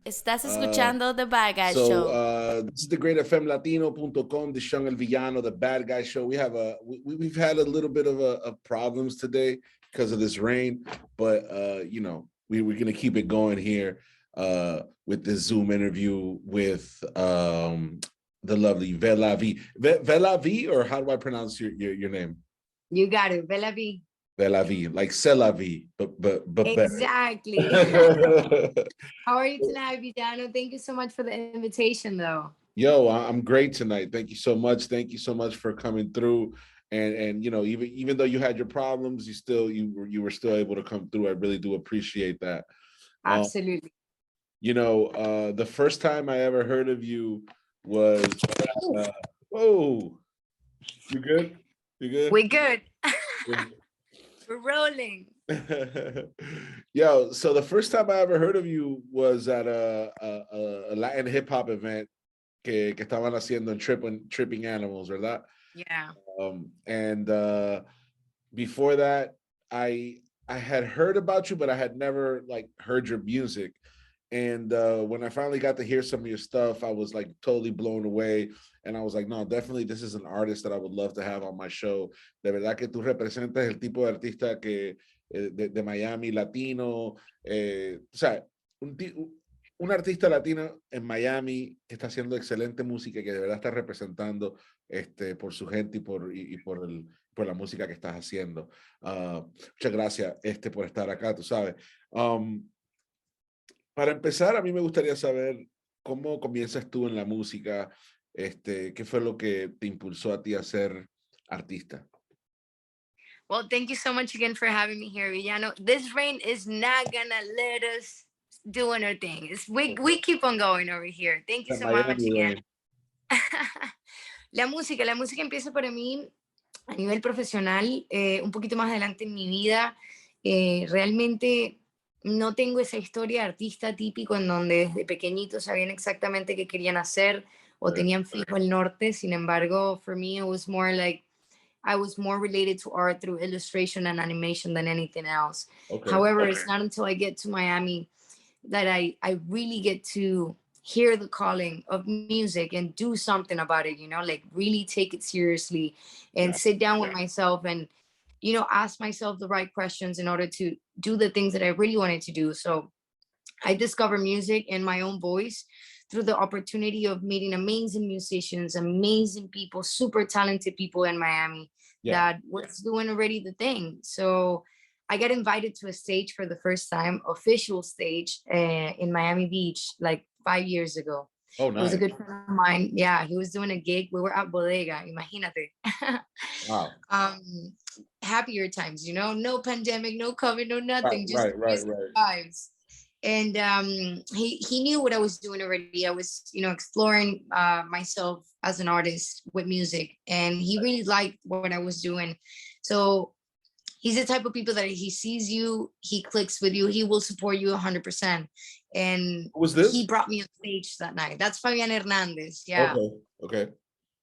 Estás Uh, escuchando The Bad Guy so Show. this is the great fmlatino.com, D'shon El Villano, the bad guy show. We've had a little bit of problems today because of this rain, but we're gonna keep it going here with this Zoom interview with the lovely VELAVIE. VELAVIE, or how do I pronounce your name? You got it, VELAVIE. VELAVIE, like c'est la vie, but better. Exactly. How are you tonight, Villano? Thank you so much for the invitation, though. Yo, I'm great tonight. Thank you so much. Thank you so much for coming through. And even though you had your problems, you were still able to come through. I really do appreciate that. Um, Absolutely. the first time I ever heard of you was whoa. You good? You good? We're good. We're rolling. Yo, so the first time I ever heard of you was at a Latin hip hop event que estaban haciendo en Tripping Animals, ¿verdad? Yeah. And before that, I had heard about you, but I had never like heard your music. And when I finally got to hear some of your stuff, I was like totally blown away. And I was like, no, definitely this is an artist that I would love to have on my show. De verdad que tú representas el tipo de artista que de Miami, latino, o sea, un artista latino en Miami que está haciendo excelente música y que de verdad está representando por su gente por la música que estás haciendo. Muchas gracias por estar acá, tú sabes. Para empezar, a mí me gustaría saber cómo comienzas tú en la música, qué fue lo que te impulsó a ti a ser artista. Well, thank you so much again for having me here, Villano. This rain is not gonna let us doing our thing. We keep on going over here. Thank you so much again. La música empieza para mí a nivel profesional, un poquito más adelante en mi vida. Realmente no tengo esa historia de artista típico en donde desde pequeñitos sabían exactamente qué querían hacer o tenían fijo el norte. Sin embargo, for me, it was more like I was more related to art through illustration and animation than anything else. Okay. However, it's not until I get to Miami that I really get to hear the calling of music and do something about it, like really take it seriously and sit down with myself and, ask myself the right questions in order to do the things that I really wanted to do. So I discovered music in my own voice through the opportunity of meeting amazing musicians, amazing people, super talented people in Miami that was doing already the thing. So I got invited to a stage for the first time, official stage in Miami Beach, like 5 years ago. Oh, nice. It was a good friend of mine. Yeah, he was doing a gig. We were at Bodega, imagínate. Wow. Happier times, no pandemic, no COVID, no nothing, just vibes. And he knew what I was doing already. I was, exploring myself as an artist with music, and he really liked what I was doing. So he's the type of people that he sees you, he clicks with you, he will support you 100%. And was this? He brought me on stage that night. That's Fabian Hernandez. Yeah. Okay.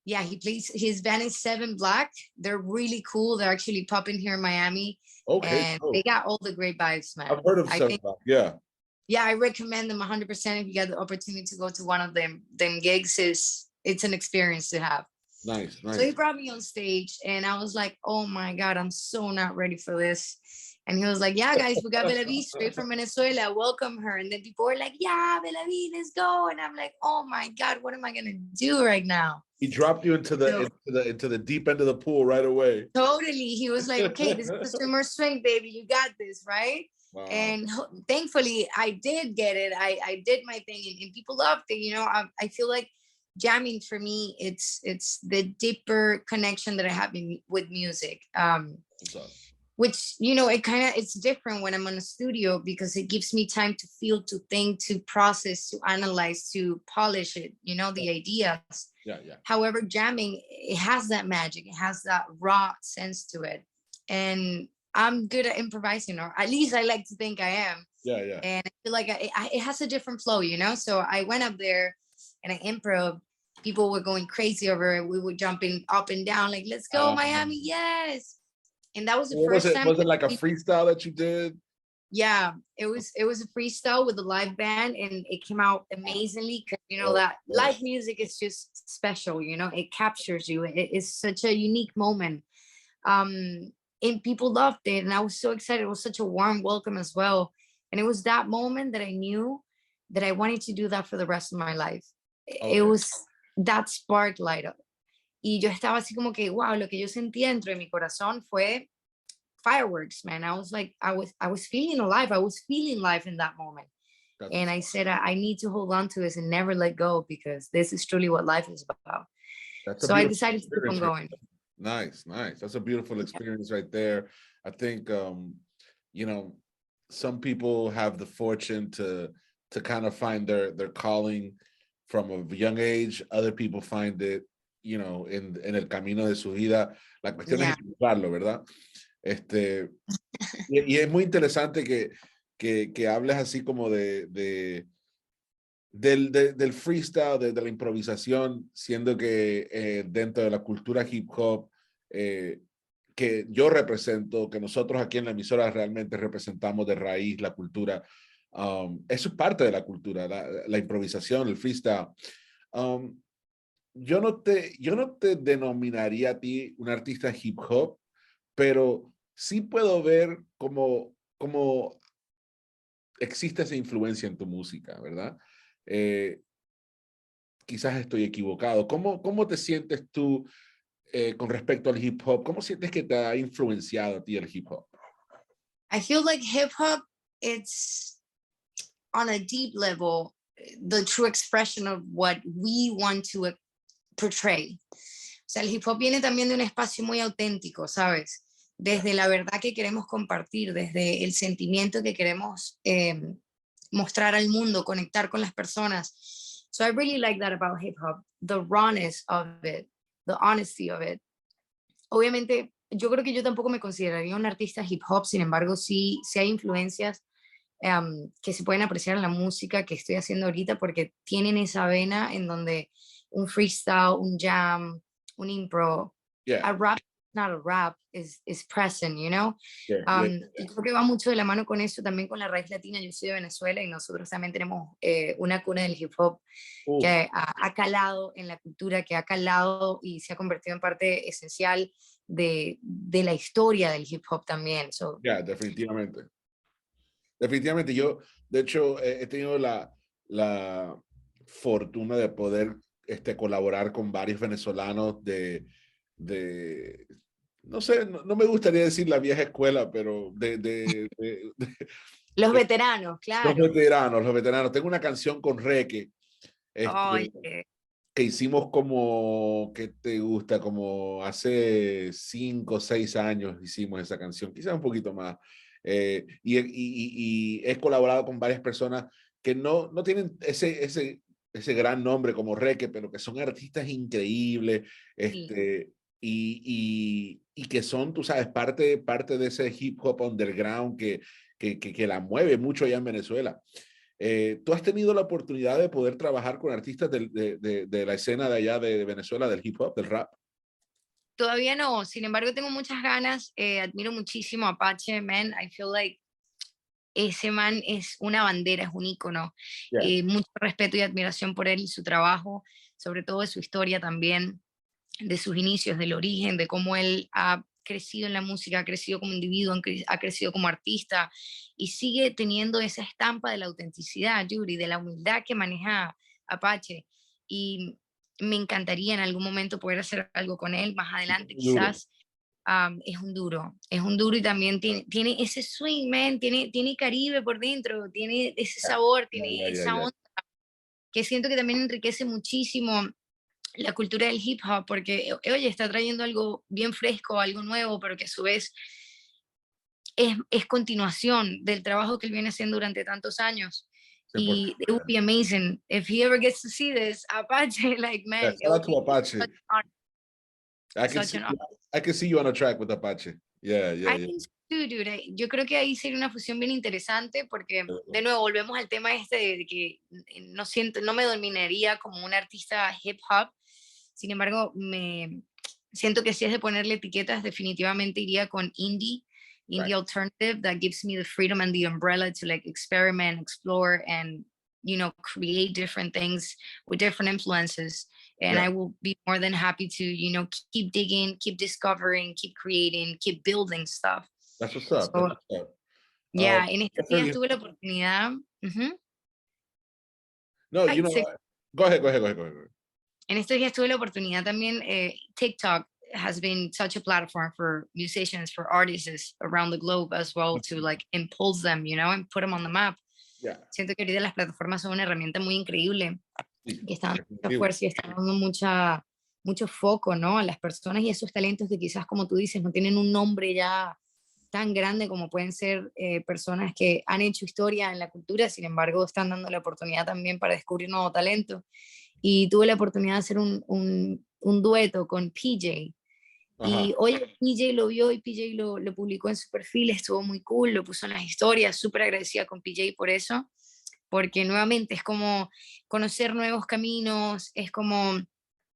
Yeah, he plays. His band is Seven Black. They're really cool. They're actually popping here in Miami. Okay. And they got all the great vibes, man. I've heard of Seven Black. Yeah. Yeah, I recommend them 100% if you get the opportunity to go to one of them gigs. It's an experience to have. Nice. So he brought me on stage and I was like, oh my God, I'm so not ready for this. And he was like, yeah, guys, we got VELAVIE straight from Venezuela. Welcome her. And then people were like, yeah, VELAVIE, let's go. And I'm like, oh my God, what am I going to do right now? He dropped you into the deep end of the pool right away. Totally. He was like, okay, this is the swimmer swing, baby. You got this, right? Wow. And thankfully I did get it. I did my thing and people loved it. I feel like jamming for me, it's the deeper connection that I have with music. Which, it's different when I'm in a studio because it gives me time to feel, to think, to process, to analyze, to polish it, the ideas. Yeah. However, jamming, it has that magic. It has that raw sense to it. And I'm good at improvising, or at least I like to think I am. Yeah. And I feel like it has a different flow, So I went up there and I improv. People were going crazy over it. We were jumping up and down, like, let's go, Miami, yes. And that was the first time. Was it like a freestyle that you did? Yeah, it was a freestyle with a live band, and it came out amazingly because you know Oh, that oh, live music is just special. You know, it captures you. It is such a unique moment. And people loved it, and I was so excited. It was such a warm welcome as well, and it was that moment that I knew that I wanted to do that for the rest of my life. It okay. was that spark light up. Y yo estaba así como que, wow, lo que yo sentía dentro de mi corazón fue fireworks, man. I was like, I was feeling alive. I was feeling life in that moment. That's And what's I up. said, I need to hold on to this and never let go because this is truly what life is about. That's a So I beautiful decided to keep on experience. Right? going. Nice, nice. That's a beautiful experience right there. I think you know, some people have the fortune to kind of find their calling from a young age. Other people find it, you know, en el camino de su vida. La cuestión es Yeah. encontrarlo, ¿verdad? Este, y es muy interesante que hables así como del freestyle, de la improvisación, siendo que dentro de la cultura hip hop que yo represento, que nosotros aquí en la emisora realmente representamos de raíz la cultura, eso es parte de la cultura, la improvisación, el freestyle. Um, yo no te denominaría a ti un artista hip hop, pero sí puedo ver cómo existe esa influencia en tu música, ¿verdad? Eh, quizás estoy equivocado. ¿Cómo te sientes tú con respecto al hip hop? ¿Cómo sientes que te ha influenciado a ti el hip hop? I feel like hip hop, it's on a deep level, the true expression of what we want to portray. O sea, el hip hop viene también de un espacio muy auténtico, ¿sabes? Desde la verdad que queremos compartir, desde el sentimiento que queremos mostrar al mundo, conectar con las personas. So I really like that about hip hop, the rawness of it, the honesty of it. Obviamente, yo creo que yo tampoco me consideraría un artista hip hop, sin embargo, sí hay influencias que se pueden apreciar en la música que estoy haciendo ahorita porque tienen esa vena en donde un freestyle, un jam, un impro, Yeah, a rap, not a rap, is present, you know? yeah, yeah. Y creo que va mucho de la mano con eso, también con la raíz latina. Yo soy de Venezuela y nosotros también tenemos una cuna del hip hop Uf, que ha calado en la cultura, que ha calado y se ha convertido en parte esencial de la historia del hip hop también. So, yeah, definitivamente. Definitivamente, yo, de hecho, he tenido la fortuna de poder colaborar con varios venezolanos de no sé, no me gustaría decir la vieja escuela, pero los veteranos, claro. los veteranos. Tengo una canción con Reque, Ay, que hicimos como, ¿qué te gusta? Como hace 5 o 6 años hicimos esa canción, quizás un poquito más. Y he colaborado con varias personas que no tienen ese gran nombre como Reque, pero que son artistas increíbles, sí. y que son, tú sabes, parte de ese hip hop underground que la mueve mucho allá en Venezuela. ¿Tú has tenido la oportunidad de poder trabajar con artistas de la escena de allá de Venezuela, del hip hop, del rap? Todavía no, sin embargo tengo muchas ganas, admiro muchísimo a Apache, man, I feel like ese man es una bandera, es un ícono, Yeah, mucho respeto y admiración por él y su trabajo, sobre todo de su historia también, de sus inicios, del origen, de cómo él ha crecido en la música, ha crecido como individuo, ha crecido como artista y sigue teniendo esa estampa de la autenticidad, Yuri, de la humildad que maneja Apache. Y me encantaría en algún momento poder hacer algo con él, más adelante duro. quizás. Es un duro y también tiene ese swing, man, tiene Caribe por dentro, tiene ese Yeah, sabor, yeah, tiene yeah, yeah, esa yeah. onda que siento que también enriquece muchísimo la cultura del hip hop, porque, oye, está trayendo algo bien fresco, algo nuevo, pero que a su vez es continuación del trabajo que él viene haciendo durante tantos años. Y it would 100%. be amazing if he ever gets to see this. Apache, like, Yeah, man, it shout out would to be Apache. such an honor. I can Such see an honor. you, I can see you on a track with Apache. Yeah, yeah, I yeah. think so too, dude. Yo creo que ahí sería una fusión bien interesante porque, de nuevo, volvemos al tema este de que no me dominaría como un artista hip hop. Sin embargo, siento que si es de ponerle etiquetas, definitivamente iría con indie, in the alternative that gives me the freedom and the umbrella to like experiment, explore, and create different things with different influences. And I will be more than happy to keep digging, keep discovering, keep creating, keep building stuff. That's what's up. So, That's what's up. yeah, en estos días Definitely. tuve la oportunidad. No, Ay, you know what? Go ahead. En estos días tuve la oportunidad también. TikTok has been such a platform for musicians, for artists around the globe as well, to like impulse them, and put them on the map. Yeah. Siento que ahorita las plataformas son una herramienta muy increíble, Sí, que están dando mucha fuerza y están dando mucho foco, ¿no? A las personas y esos talentos que quizás, como tú dices, no tienen un nombre ya tan grande como pueden ser personas que han hecho historia en la cultura, sin embargo, están dando la oportunidad también para descubrir nuevo talento. Y tuve la oportunidad de hacer un dueto con PJ. Y oye, PJ lo vio y PJ lo publicó en su perfil, estuvo muy cool, lo puso en las historias, súper agradecida con PJ por eso, porque nuevamente es como conocer nuevos caminos, es como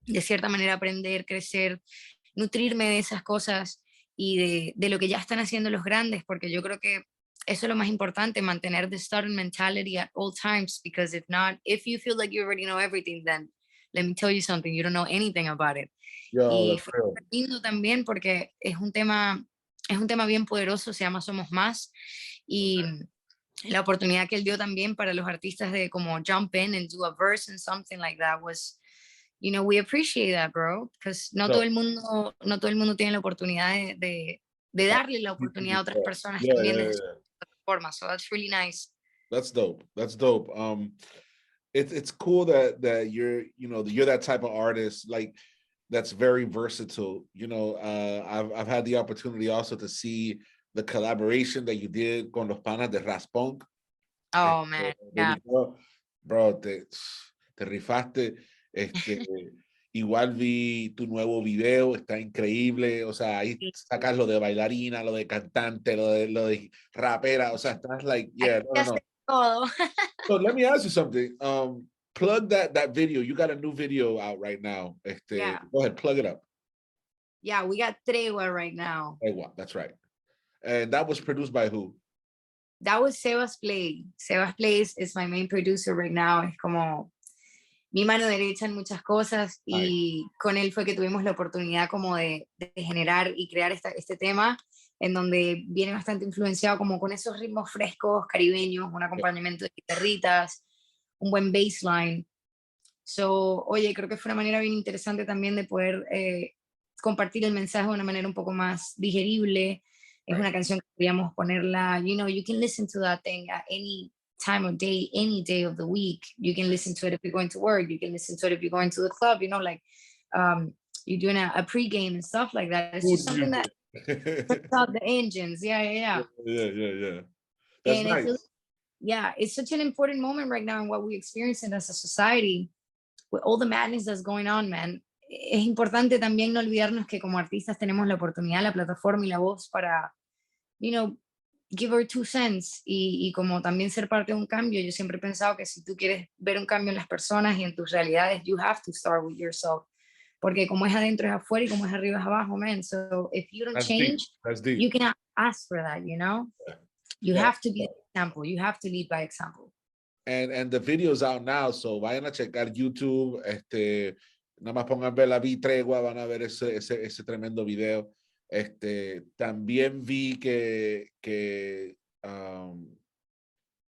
de cierta manera aprender, crecer, nutrirme de esas cosas y de lo que ya están haciendo los grandes, porque yo creo que eso es lo más importante, mantener the student mentality at all times, because if not, if you feel like you already know everything, then let me tell you something, you don't know anything about it. Y fue lindo también porque es un tema bien poderoso, se llama Somos Más, y la oportunidad que él dio también para los artistas de como jump in and do a verse and something like that was, we appreciate that, bro, because no todo el mundo tiene la oportunidad de darle la oportunidad a otras personas también desde su plataforma, so that's really nice. That's dope. It's cool that you're that type of artist, like that's very versatile. I've had the opportunity also to see the collaboration that you did con los panas de Raspunk. Oh man, yeah. Bro, te rifaste. Igual vi tu nuevo video, está increíble. O sea, ahí sacas lo de bailarina, lo de cantante, lo de rapera. O sea, estás like, yeah, no. So let me ask you something. Plug that video. You got a new video out right now. Yeah. Go ahead, plug it up. Yeah, we got Tregua right now. Tregua, that's right. And that was produced by who? That was Sebas Play. Sebas Play is my main producer right now. Es como mi mano derecha en muchas cosas y con él fue que tuvimos la oportunidad como de generar y crear este tema en donde viene bastante influenciado como con esos ritmos frescos, caribeños, un acompañamiento de guitarritas, un buen bassline. So, oye, creo que fue una manera bien interesante también de poder compartir el mensaje de una manera un poco más digerible. Es una canción que podríamos ponerla, you can listen to that thing at any time of day, any day of the week. You can listen to it if you're going to work. You can listen to it if you're going to the club, you're doing a pregame and stuff like that. It's just something that puts out the engines. Yeah. That's and nice. It's such an important moment right now in what we experience as a society with all the madness that's going on, man. Es importante también no olvidarnos que como artistas tenemos la oportunidad, la plataforma y la voz para, give our 2 cents y como también ser parte de un cambio. Yo siempre he pensado que si tú quieres ver un cambio en las personas y en tus realidades, you have to start with yourself. Porque como es adentro es afuera y como es arriba es abajo, man. So if you don't change, you cannot ask for that, You have to be an example. You have to lead by example. And the video's out now, so vayan a checar YouTube. Nada más pongan VELAVIEE Tregua, van a ver ese tremendo video. También vi que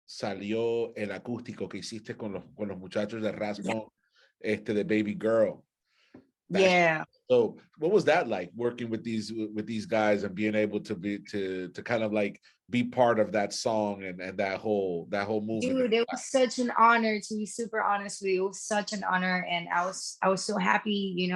salió el acústico que hiciste con los muchachos de Raspon, de Baby Girl. So what was that like, working with these guys and being able to kind of like be part of that song and that whole movement? Dude, it was such an honor, to be super honest with you. It was such an honor, and I was so happy,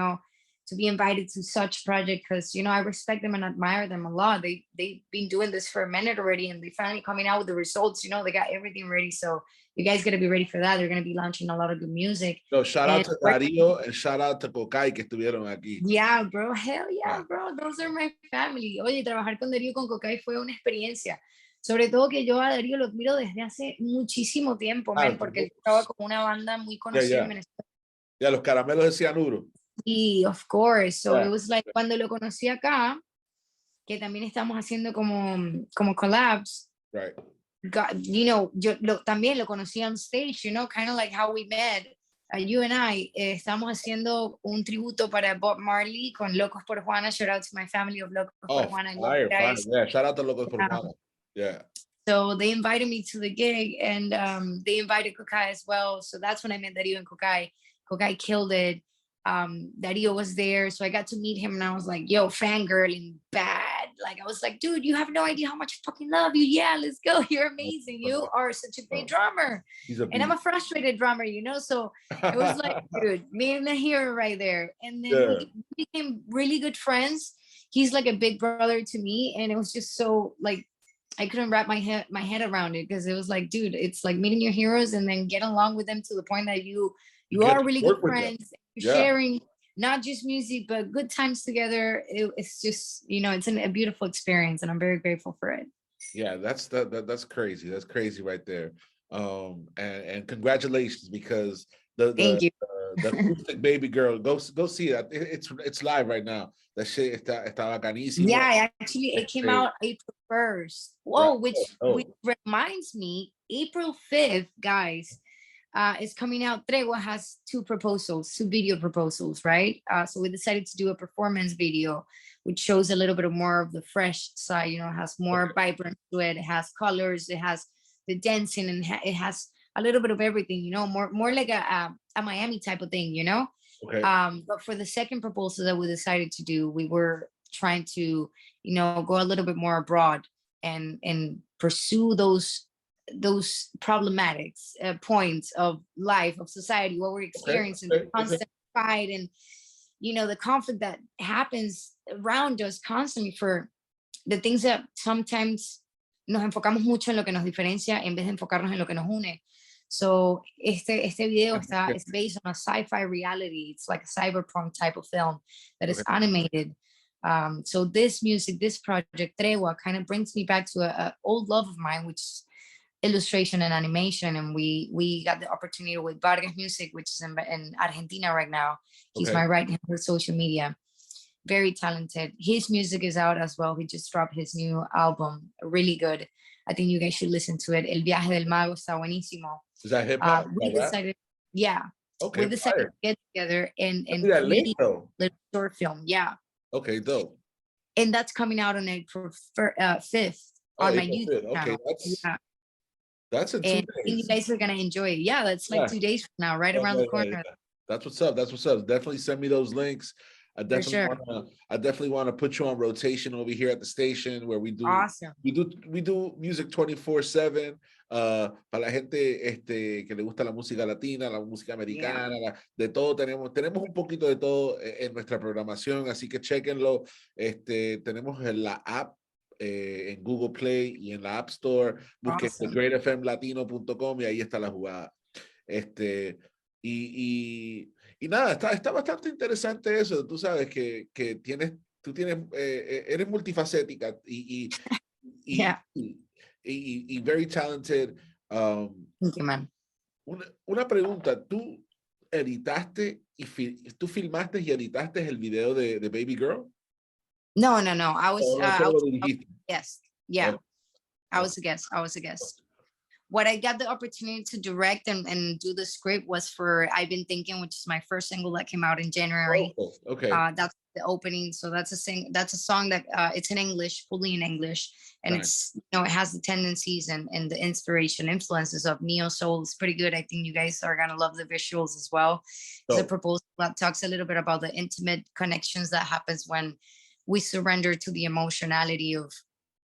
to be invited to such project because I respect them and admire them a lot. They've been doing this for a minute already, and they finally coming out with the results. They got everything ready, so you guys gotta be ready for that. They're gonna be launching a lot of good music. So shout out to Darío and shout out to Cocay que estuvieron aquí. Yeah, bro, hell yeah, bro. Those are my family. Oye, trabajar con Darío, con Cocay fue una experiencia. Sobre todo que yo a Darío lo admiro desde hace muchísimo tiempo, man, porque él estaba como una banda muy conocida en Venezuela. Ya, los caramelos de cianuro. Y of course, so it was like cuando lo conocí acá, que también estamos haciendo como collabs. Right. God, también lo conocí on stage, kind of like how we met, you and I. Estamos haciendo un tributo para Bob Marley con Locos por Juana. Shout out to my family of Locos por Oh, Juana. I love you fire. guys. Yeah, shout out to Locos por Um, Juana. Yeah. so they invited me to the gig, and they invited Kokai as well. So that's when I met Dario and Kokai. Kokai killed it. Dario was there, so I got to meet him, and I was like, yo, fangirling bad. Like, I was like, dude, you have no idea how much I fucking love you. Yeah, let's go. You're amazing. You are such a great drummer. He's a And I'm beast. a frustrated drummer, So it was like, dude, me and the hero right there. And then Yeah. we became really good friends. He's like a big brother to me, and it was just so like I couldn't wrap my head around it, because it was like, dude, it's like meeting your heroes and then get along with them to the point that you get are to really good work with them. friends. You're Yeah. sharing not just music but good times together. It's just it's a beautiful experience, and I'm very grateful for it. Yeah, that's crazy. That's crazy right there. And congratulations, because Thank you. the acoustic baby girl, go see it. It's live right now. That shit está bacanísimo. Yeah, actually it came out April 1st. Whoa, Right. which reminds me, April 5th, guys, is coming out. Tregua has two video proposals, right? So we decided to do a performance video, which shows a little bit more of the fresh side. Has more vibrant to it. It has colors. It has the dancing, and it has a little bit of everything. More like a Miami type of thing. Okay. But for the second proposal that we decided to do, we were trying to, go a little bit more abroad and pursue those problematics points of life, of society, what we're experiencing, the constant fight, and the conflict that happens around us constantly, for the things that sometimes nos enfocamos mucho en lo que nos diferencia en vez de enfocarnos en lo que nos une. So este video is based on a sci-fi reality. It's like a cyberpunk type of film that is animated. So this project Tregua, kind of brings me back to a old love of mine, which is illustration and animation. And we got the opportunity with Vargas Music, which is in Argentina right now. He's my right hand for social media. Very talented. His music is out as well. He just dropped his new album, really good. I think you guys should listen to it. El Viaje del Mago está buenísimo. Is that hip hop? We decided to get together and create a little short film. Yeah. Okay, dope. And that's coming out on April 5th on my YouTube channel. That's in 2 days. And you guys are gonna enjoy it. Yeah, that's like 2 days from now, right around the corner. That's what's up. Definitely send me those links. I definitely want to put you on rotation over here at the station, where we do music 24/7 para la gente que le gusta la música latina, la música americana, de todo. Tenemos un poquito de todo en nuestra programación, así que chequenlo. Tenemos la app en Google Play y en la App Store. Busquen greatfmlatino.com y ahí está la jugada. Y nada, está bastante interesante eso. Tú sabes que eres multifacética y very talented. Thank you, man. Una pregunta, ¿tú editaste tú filmaste y editaste el video de Baby Girl? No. I was guest. Yeah. Oh. I was a guest. What I got the opportunity to direct and do the script was for I've Been Thinking, which is my first single that came out in January. Oh, okay. That's the opening. So that's a song that it's in English, fully in English. And it's, it has the tendencies and the influences of neo soul. It's pretty good. I think you guys are going to love the visuals as well. It's a proposal that talks a little bit about the intimate connections that happens when we surrender to the emotionality of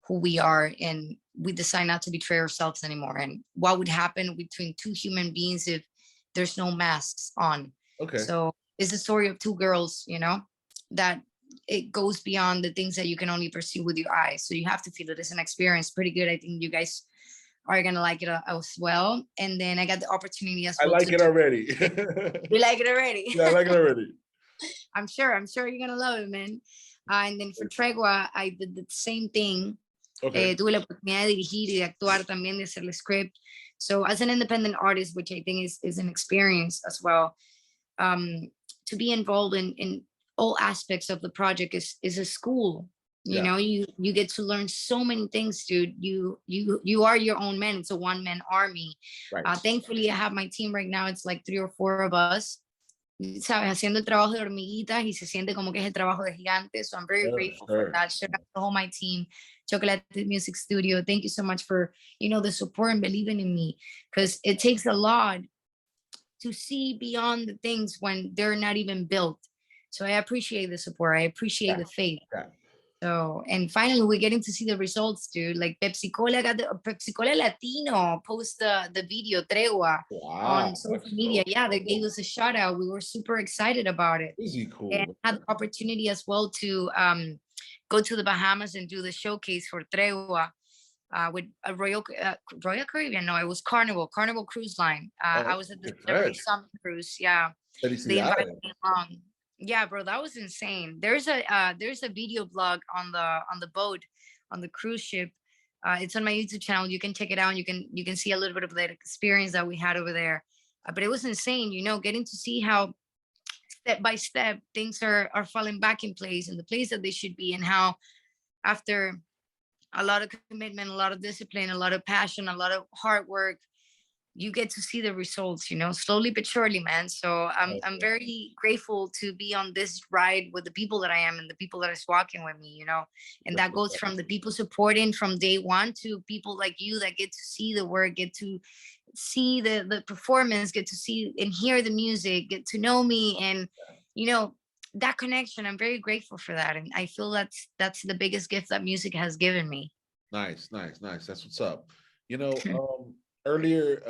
who we are, and we decide not to betray ourselves anymore, and what would happen between two human beings if there's no masks on. Okay. So it's the story of two girls, that it goes beyond the things that you can only perceive with your eyes. So you have to feel it. It's an experience. Pretty good. I think you guys are going to like it as well. And then I got the opportunity as well. I like it already. You like it already? Yeah, I like it already. I'm sure you're going to love it, man. And then for Tregua, I did the same thing. Okay. Tuve la oportunidad de dirigir y de actuar también, de hacer el script. So as an independent artist, which I think is an experience as well, to be involved in all aspects of the project is a school. You know, you get to learn so many things, dude. You are your own man. It's a one-man army. Right. Thankfully, I have my team right now. It's like 3 or 4 of us, sabes, haciendo el trabajo de hormiguitas y se siente como que es el trabajo de gigantes. So I'm very Sure, grateful for sure. that. Shout out to all my team, Chocolate Music Studio. Thank you so much for, the support and believing in me, because it takes a lot to see beyond the things when they're not even built. So I appreciate the support. I appreciate Yeah, the faith. yeah. So, and finally, we're getting to see the results, dude. Like Pepsi Cola Pepsi Cola Latino post the video Tregua Wow, on social that's media. so Yeah, they gave cool. us a shout out. We were super excited about it, Easy and cool, had man. the opportunity as well to go to the Bahamas and do the showcase for Tregua with a Royal Caribbean. No, it was Carnival Cruise Line. I Oh, was at the qué Celebrity fresh. Summit cruise. Yeah, they invited Felicidades. me along. Yeah, bro, that was insane. There's a video blog on the boat, on the cruise ship. It's on my YouTube channel. You can check it out. And you can see a little bit of that experience that we had over there. But it was insane, getting to see how step by step things are falling back in place, and the place that they should be, and how after a lot of commitment, a lot of discipline, a lot of passion, a lot of hard work, you get to see the results, slowly but surely, man. So I'm Okay. very grateful to be on this ride with the people that I am and the people that is walking with me, and That's that what's goes up. from the people supporting from day one to people like you that get to see the work, get to see the performance, get to see and hear the music, get to know me, and that connection. I'm very grateful for that, and I feel that's the biggest gift that music has given me. Nice, nice, nice. That's what's up. You know, earlier,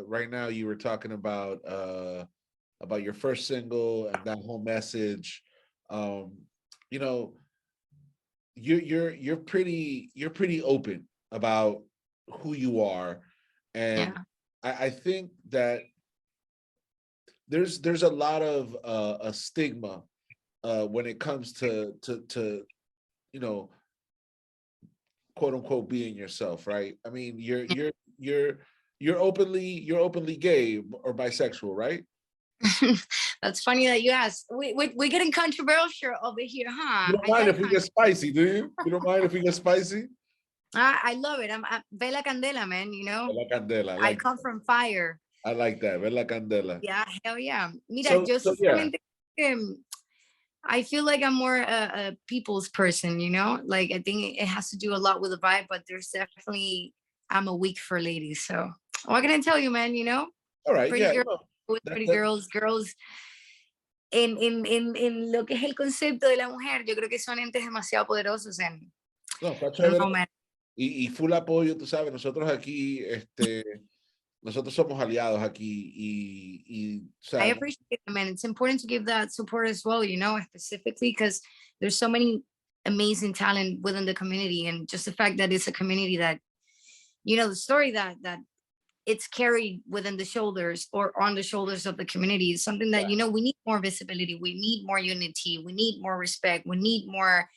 right now you were talking about your first single and that whole message. Um, you know, you're pretty open about who you are, and Yeah, I think that there's a lot of a stigma when it comes to you know quote unquote being yourself, right? I mean, you're you're openly gay or bisexual, right? that's funny that you asked. We're getting controversial over here, You huh? don't I mind got if we kind get of. spicy, do you? You don't mind if we get spicy? I love it. I'm Bella Candela, man. La candela, I come from fire. I like that. Ver la candela. Yeah, hell yeah. Mira, So yo so yeah. sinceramente, I feel like I'm more a people's person, Like I think it has to do a lot with the vibe, but there's definitely I'm a weak for ladies. So what can I tell you, man? All right. Pretty Yeah. girls, No, with that pretty that girls en lo que es el concepto de la mujer, yo creo que son entes demasiado poderosos en no, está no chévere. man. Y full apoyo, tú sabes, nosotros aquí, nosotros somos aliados aquí o I sea, appreciate it, man. It's important to give that support as well, specifically because there's so many amazing talent within the community, and just the fact that it's a community that, the story that it's carried within the shoulders or on the shoulders of the community is something that, we need more visibility, we need more unity, we need more respect, we need more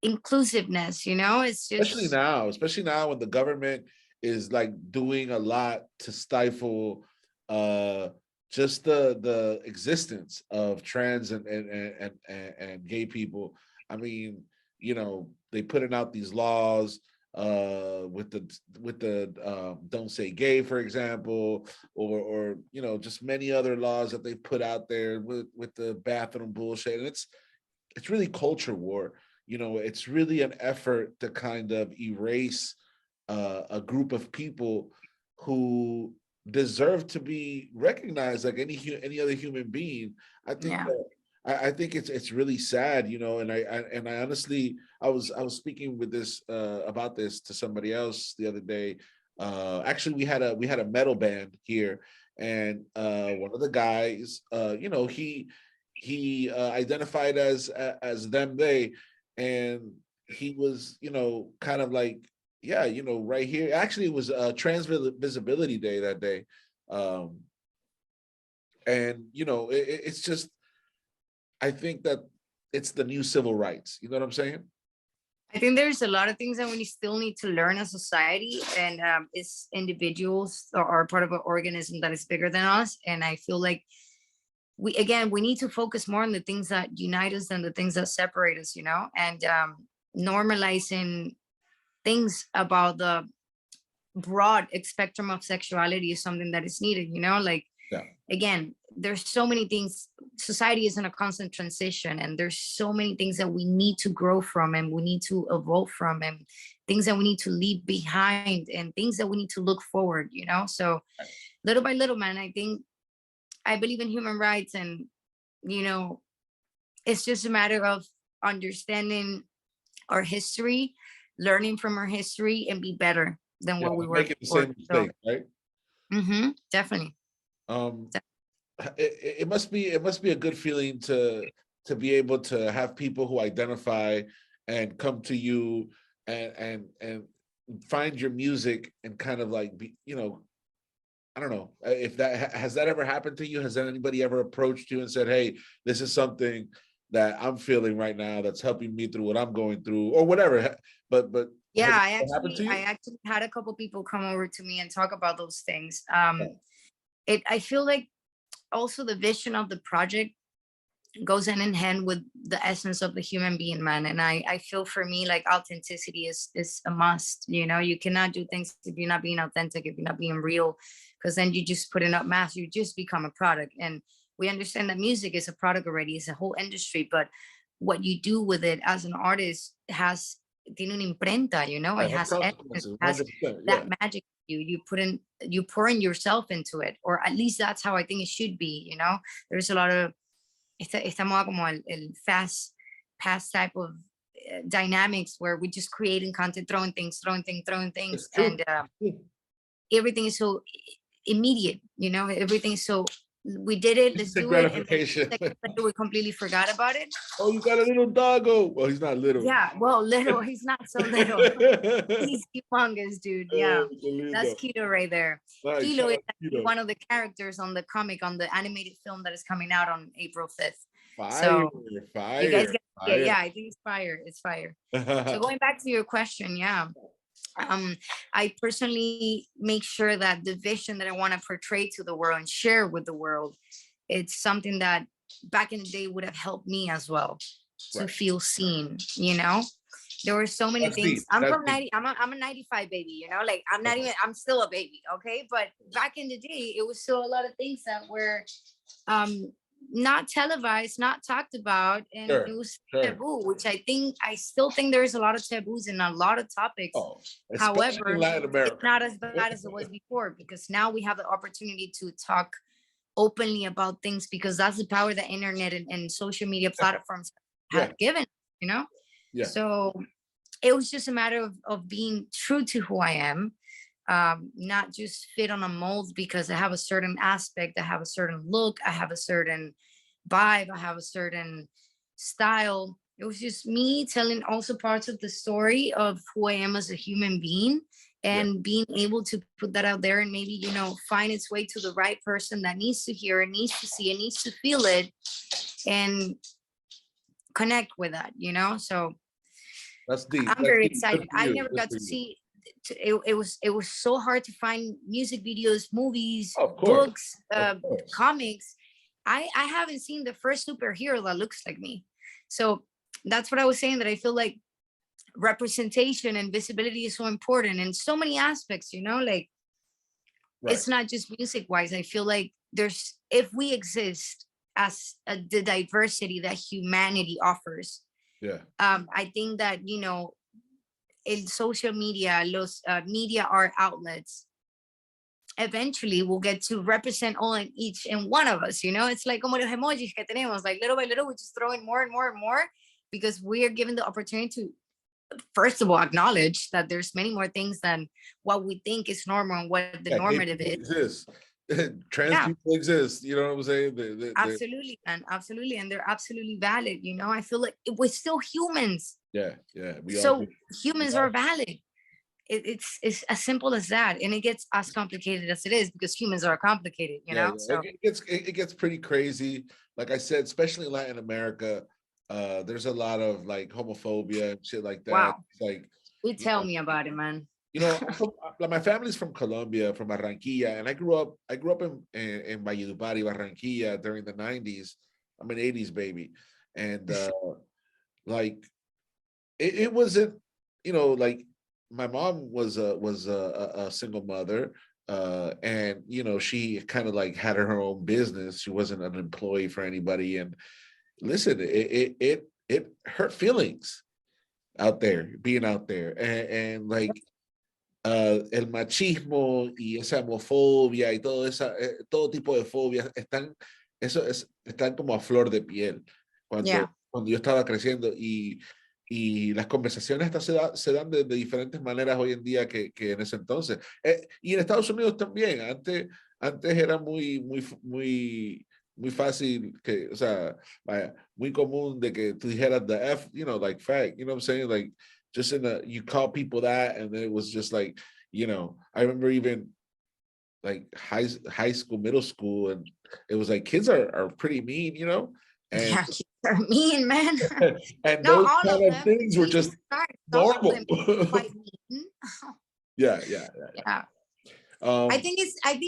inclusiveness. It's just especially now when the government is like doing a lot to stifle uh just the existence of trans and gay people. I mean, they putting out these laws with the don't say gay, for example, or just many other laws that they put out there with the bathroom bullshit. And it's really culture war. It's really an effort to kind of erase a group of people who deserve to be recognized like any other human being. I think yeah. that I think it's really sad, and I honestly I was speaking with this about this to somebody else the other day. Actually, we had a metal band here, and one of the guys, he identified as them they, and he was kind of like, yeah, right here. Actually, it was Trans Visibility Day that day, um, and it's just, I think that it's the new civil rights. You know what I'm saying? I think there's a lot of things that we still need to learn as society, and as individuals are part of an organism that is bigger than us. And I feel like we need to focus more on the things that unite us than the things that separate us, and normalizing things about the broad spectrum of sexuality is something that is needed, like, Yeah. again, there's so many things. Society is in a constant transition, and there's so many things that we need to grow from, and we need to evolve from, and things that we need to leave behind, and things that we need to look forward, so little by little, man. I believe in human rights, and it's just a matter of understanding our history, learning from our history, and be better than what we were making the same mistake, right? Definitely. Um, it must be a good feeling to be able to have people who identify and come to you and find your music and kind of like be, I don't know if that has that ever happened to you. Has anybody ever approached you and said, hey, this is something that I'm feeling right now that's helping me through what I'm going through, or whatever? But yeah, happened to you? I actually had a couple people come over to me and talk about those things. I feel like also the vision of the project goes hand in hand with the essence of the human being, man. And I feel for me like authenticity is a must. You cannot do things if you're not being authentic, if you're not being real, because then you just putting up mass, you just become a product. And we understand that music is a product already, it's a whole industry, but what you do with it as an artist tiene una imprenta, it has essence, it has that magic. You pour in yourself into it, or at least that's how I think it should be. There's a lot of esta moda como el fast type of dynamics where we just creating content, throwing things, and everything is so immediate. Everything is so, we did it, let's do it, and then we completely forgot about it. Oh, you got a little doggo. Well, he's not little. Yeah, well, little. He's not so little. He's humongous, dude. Yeah, that's Kilo right there. Nice. Kilo is one of the characters on the comic, on the animated film that is coming out on April 5th. Fire. You guys yeah, I think it's fire. It's fire. So going back to your question, yeah. I personally make sure that the vision that I want to portray to the world and share with the world, it's something that back in the day would have helped me as well to feel seen. There were so many things. I'm from 90. I'm a 95 baby. Like I'm still a baby. Okay, but back in the day, it was still a lot of things that were not televised, not talked about, and it was taboo, which I still think there's a lot of taboos in a lot of topics. However, it's not as bad as it was before, because now we have the opportunity to talk openly about things, because that's the power that internet and social media platforms have given, So it was just a matter of being true to who I am. Not just fit on a mold because I have a certain aspect, I have a certain look, I have a certain vibe, I have a certain style. It was just me telling also parts of the story of who I am as a human being, and being able to put that out there and maybe, find its way to the right person that needs to hear it, needs to see it, needs to feel it, and connect with that, So that's deep. I'm very excited. I never got to see. It was so hard to find music videos, movies, books, comics. I haven't seen the first superhero that looks like me. So that's what I was saying, that I feel like representation and visibility is so important in so many aspects, like it's not just music wise. I feel like if we exist as the diversity that humanity offers, I think that, in social media, media art outlets eventually will get to represent all and each and one of us. It's like como los emojis que tenemos, like little by little we just throw in more and more and more, because we are given the opportunity to, first of all, acknowledge that there's many more things than what we think is normal and what the normative is. Trans people exist, you know what I'm saying? Absolutely, and absolutely, and they're absolutely valid. I feel like we're still humans. So humans are valid. It's as simple as that, and it gets as complicated as it is because humans are complicated. So it gets pretty crazy. Like I said, especially in Latin America, there's a lot of like homophobia and shit like that. Wow. It's like, tell me about it, man. You know, my family's from Colombia, from Barranquilla, and I grew up in Valledupar, Barranquilla during the 90s. I'm an 80s baby. And like it wasn't, you know, like my mom was a single mother, and you know, she kind of like had her own business. She wasn't an employee for anybody. And listen, it hurt feelings out there, being out there, and like el machismo y esa homofobia y todo tipo de fobias están como a flor de piel Yeah. cuando yo estaba creciendo, y las conversaciones estas se dan de diferentes maneras hoy en día que en ese entonces. Y en Estados Unidos también. Antes era muy fácil que, o sea, vaya, muy común de que tú dijeras the F, you know, like fag, you know what I'm saying? Like, just you call people that, and then it was just like, you know, I remember even like high school, middle school, and it was like kids are pretty mean, you know, and Yeah, kids are mean, man. and Not those all kind of of them. things were just Some of normal. them quite mean. Yeah. Yeah. I think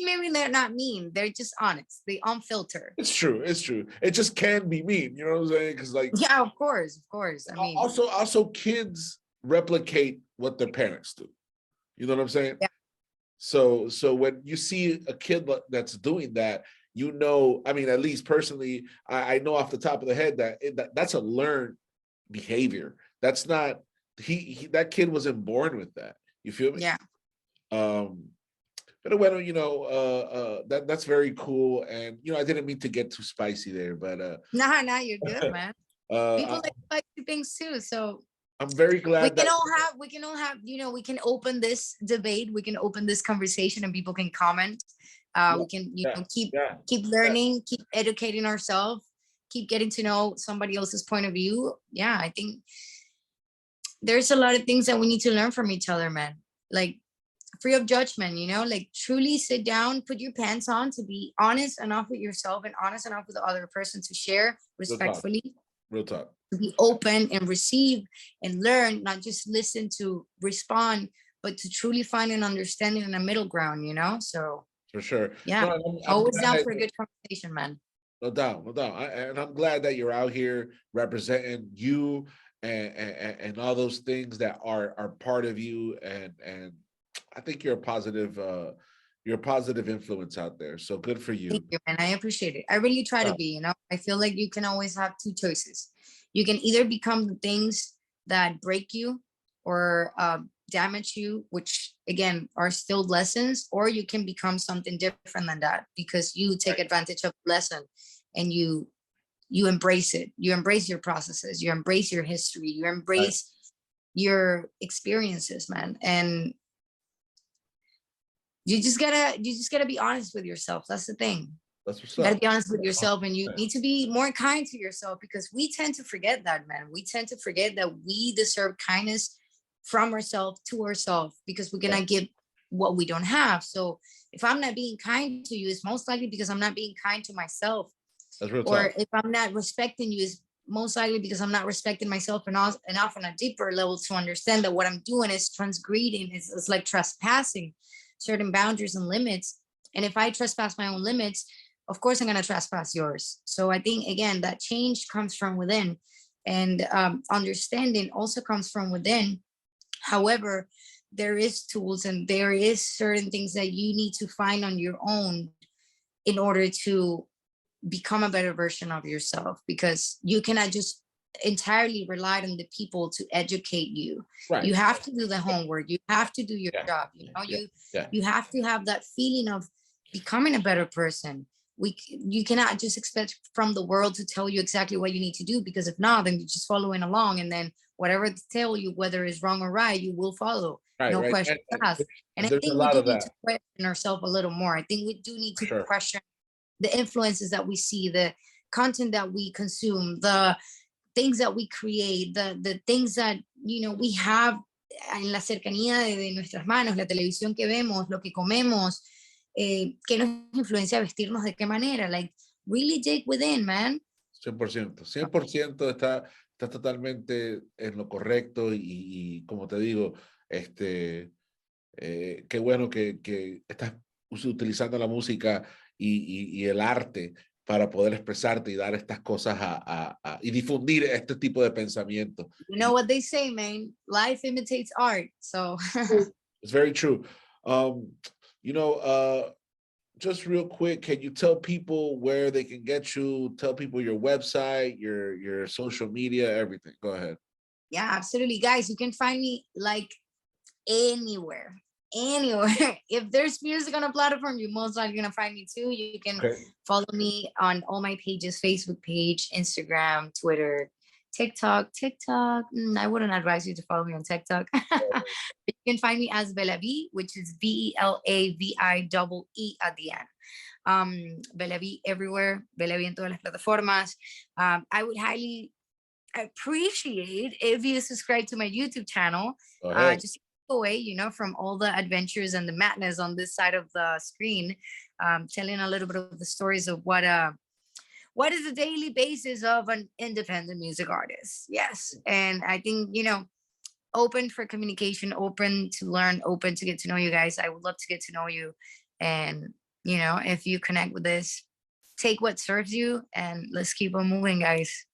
maybe they're not mean. They're just honest. They unfiltered. It's true. It just can be mean. You know what I'm saying? Because like, yeah, of course. I mean, also kids replicate what their parents do. You know what I'm saying? Yeah. So when you see a kid that's doing that, you know, I mean, at least personally, I know off the top of the head that's a learned behavior. That's not that kid wasn't born with that. You feel me? Yeah. But bueno, you know, that's very cool. And you know, I didn't mean to get too spicy there, but Nah, you're good, man. People like spicy things too. So I'm very glad we can all have, you know, we can open this debate, we can open this conversation, and people can comment. We can, you know, keep learning, keep educating ourselves, keep getting to know somebody else's point of view. Yeah, I think there's a lot of things that we need to learn from each other, man. Like, free of judgment, you know, like truly sit down, put your pants on, to be honest enough with yourself and honest enough with the other person to share respectfully. Real talk. To be open and receive and learn, not just listen to respond, but to truly find an understanding and a middle ground, you know? So for sure. Yeah. No, always down for a good conversation, man. No doubt. And I'm glad that you're out here representing you and all those things that are part of you. And I think you're a positive influence out there. So good for you. Thank you, and I appreciate it. I really try to be, you know. I feel like you can always have two choices. You can either become the things that break you or damage you, which again are still lessons, or you can become something different than that because you take advantage of the lesson and you embrace it. You embrace your processes, you embrace your history, you embrace your experiences, man. And you just gotta be honest with yourself. That's the thing. That's what's You up. gotta be honest with yourself, and you need to be more kind to yourself, because we tend to forget that, man. We tend to forget that we deserve kindness from ourselves to ourselves, because we're gonna give what we don't have. So if I'm not being kind to you, it's most likely because I'm not being kind to myself. That's real Or talk. if I'm not respecting you, it's most likely because I'm not respecting myself enough on a deeper level to understand that what I'm doing is transgressing. It's like trespassing certain boundaries and limits. And if I trespass my own limits, of course I'm going to trespass yours. So I think, again, that change comes from within, and understanding also comes from within. However, there is tools and there is certain things that you need to find on your own in order to become a better version of yourself, because you cannot just entirely rely on the people to educate you. You have to do the homework, you have to do your job, you know. You have to have that feeling of becoming a better person. You cannot just expect from the world to tell you exactly what you need to do, because if not, then you're just following along, and then whatever they tell you, whether it's wrong or right, you will follow. No questions asked. And I think we do need to question ourselves a little more. I think we do need to question the influences that we see, the content that we consume, the things that we create, the things that, you know, we have en la cercanía de nuestras manos, la televisión que vemos, lo que comemos, que nos influencia a vestirnos de qué manera. Like, really dig within, man. 100% está totalmente en lo correcto, y como te digo, Qué bueno que estás utilizando la música y el arte para poder expresarte y dar estas cosas y difundir este tipo de pensamiento. You know what they say, man, life imitates art. So It's very true. Um, you know, just real quick, can you tell people where they can get you? Tell people your website, your social media, everything. Go ahead. yeah, absolutely. Guys, you can find me like anywhere. Anywhere. If there's music on a platform, you're most likely gonna find me too. You can Okay. follow me on all my pages, Facebook page, Instagram, Twitter, TikTok. I wouldn't advise you to follow me on TikTok. You can find me as VELAVIE, which is VELAVIE at the end. VELAVIE everywhere, VELAVIE en todas las plataformas. I would highly appreciate if you subscribe to my YouTube channel. Go ahead. Just away, you know, from all the adventures and the madness on this side of the screen, telling a little bit of the stories of what is the daily basis of an independent music artist. Yes, and I think, you know, open for communication, open to learn, open to get to know you guys. I would love to get to know you, and you know, if you connect with this, take what serves you, and let's keep on moving, guys.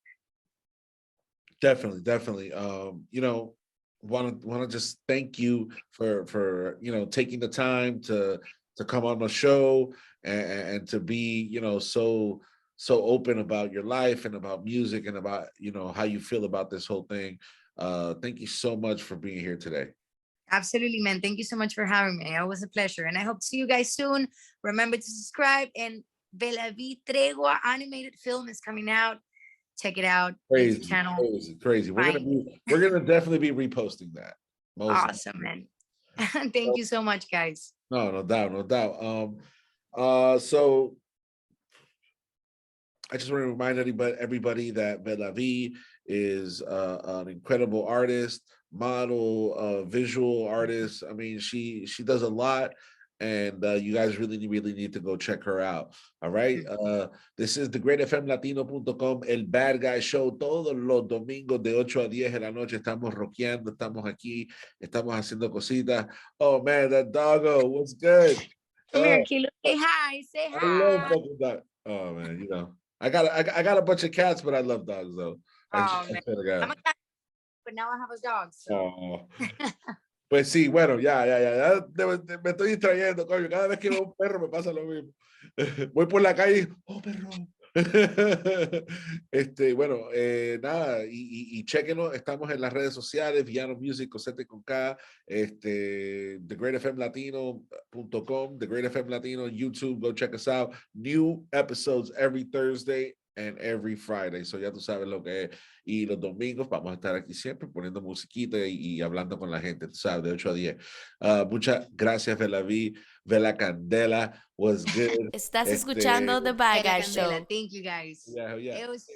Definitely, definitely. You know, want to just thank you for you know taking the time to come on the show and to be you know so open about your life and about music and about you know how you feel about this whole thing. Thank you so much for being here today. Absolutely, man. Thank you so much for having me. It was a pleasure. And I hope to see you guys soon. Remember to subscribe. And VELAVIE Tregua animated film is coming out. Check it out. YouTube Crazy, channel. crazy, crazy. Fine. We're gonna definitely be reposting that. Most Awesome, man. Thank you so much, guys. no, no doubt, no doubt. So I just want to remind everybody that VELAVIE is an incredible artist, model, visual artist. I mean, she does a lot, and you guys really need to go check her out. All right. This is the greatfmlatino.com, El Bad Guy Show. Todos los domingos de 8 a 10 de la noche estamos rockeando, estamos aquí, estamos haciendo cositas. Oh man, that doggo, what's good? Come here, Kilo. Say hi. Say I love hi. fucking dog. Oh man, you know. I got a bunch of cats, but I love dogs though. Oh, man. Swear to God. I'm a cat, but now I have a dog. So. Oh. Pues sí, bueno, ya me estoy distrayendo, coño. Cada vez que veo un perro me pasa lo mismo. Voy por la calle y, oh, perro. Bueno, nada, y chequenos, estamos en las redes sociales, Villano Music, Cosete con K, thegreatfmlatino.com, The Great FM Latino, YouTube, go check us out. New episodes every Thursday and every Friday, so ya tú sabes lo que es. Y los domingos vamos a estar aquí siempre poniendo musiquita y hablando con la gente, tú sabes, de 8 a 10. Muchas gracias, VELAVIE. Vela Candela was good. Estás escuchando The Bad Guy Show. Thank you, guys. Yeah. It was